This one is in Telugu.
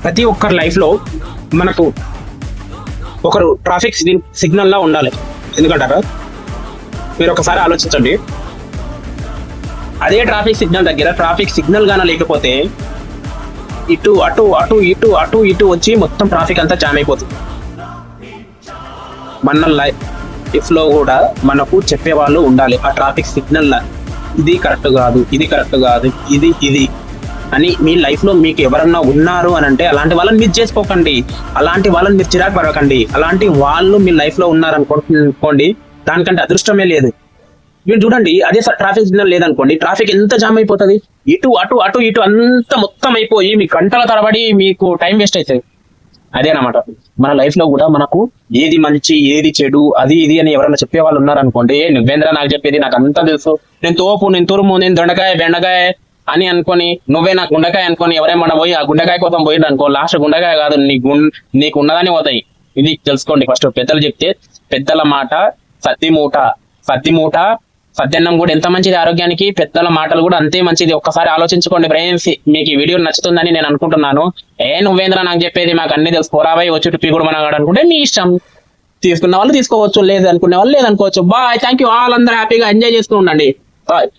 ప్రతి ఒక్కరి లైఫ్లో మనకు ఒకరు ట్రాఫిక్ సిగ్నల్లా ఉండాలి. ఎందుకంటారా, మీరు ఒకసారి ఆలోచించండి. అదే ట్రాఫిక్ సిగ్నల్ దగ్గర ట్రాఫిక్ సిగ్నల్ గాన లేకపోతే ఇటు అటు అటు ఇటు అటు ఇటు వచ్చి మొత్తం ట్రాఫిక్ అంతా జామ్ అయిపోతుంది. మన లైఫ్లో కూడా మనకు చెప్పేవాళ్ళు ఉండాలి. ఆ ట్రాఫిక్ సిగ్నల్ ఇది కరెక్ట్ కాదు, ఇది కరెక్ట్ కాదు, ఇది అని మీ లైఫ్లో మీకు ఎవరన్నా ఉన్నారు అని అంటే అలాంటి వాళ్ళని మిస్ చేసుకోకండి, అలాంటి వాళ్ళని మీరు చిరాకు పడకండి. అలాంటి వాళ్ళు మీ లైఫ్లో ఉన్నారనుకోండి, దానికంటే అదృష్టమే లేదు. మీరు చూడండి, అదే ట్రాఫిక్ సిగ్నల్ లేదనుకోండి, ట్రాఫిక్ ఎంత జామ్ అయిపోతుంది. ఇటు అటు అటు ఇటు అంతా మొత్తం అయిపోయి మీ గంటల తరబడి మీకు టైం వేస్ట్ అవుతుంది. అదేనమాట మన లైఫ్ లో కూడా మనకు ఏది మంచి ఏది చెడు అది ఇది అని ఎవరైనా చెప్పే వాళ్ళు ఉన్నారనుకోండి, నువ్వేంద్ర నాకు చెప్పేది, నాకు అంతా తెలుసు, నేను తోపు, నేను తురుము, నేను దొండకాయ బెండకాయ అని అనుకొని నువ్వే నాకు గుండకాయ అనుకొని ఎవరేమన్నా పోయి ఆ గుండకాయ కోసం పోయింది అనుకో, లాస్ట్ గుండకాయ కాదు నీకు ఉన్నదని పోతాయి. ఇది తెలుసుకోండి. ఫస్ట్ పెద్దలు చెప్తే పెద్దల మాట సద్దిమూట సద్దన్నం కూడా ఎంత మంచిది ఆరోగ్యానికి, పెద్దల మాటలు కూడా అంతే మంచిది. ఒక్కసారి ఆలోచించుకోండి ఫ్రెండ్స్. మీకు ఈ వీడియో నచ్చుతుందని నేను అనుకుంటున్నాను. నువ్వేంద్ర నాకు చెప్పేది, మాకు అన్ని తెలుసు, పోరాబాయి వచ్చి టుప్పి కూడా మనగాడు అనుకుంటే మీ ఇష్టం. తీసుకున్న వాళ్ళు తీసుకోవచ్చు, లేదు అనుకునే వాళ్ళు లేదనుకోవచ్చు. Bye, thank you all. అందరూ హ్యాపీగా ఎంజాయ్ చేస్తూ ఉండండి. బాయ్.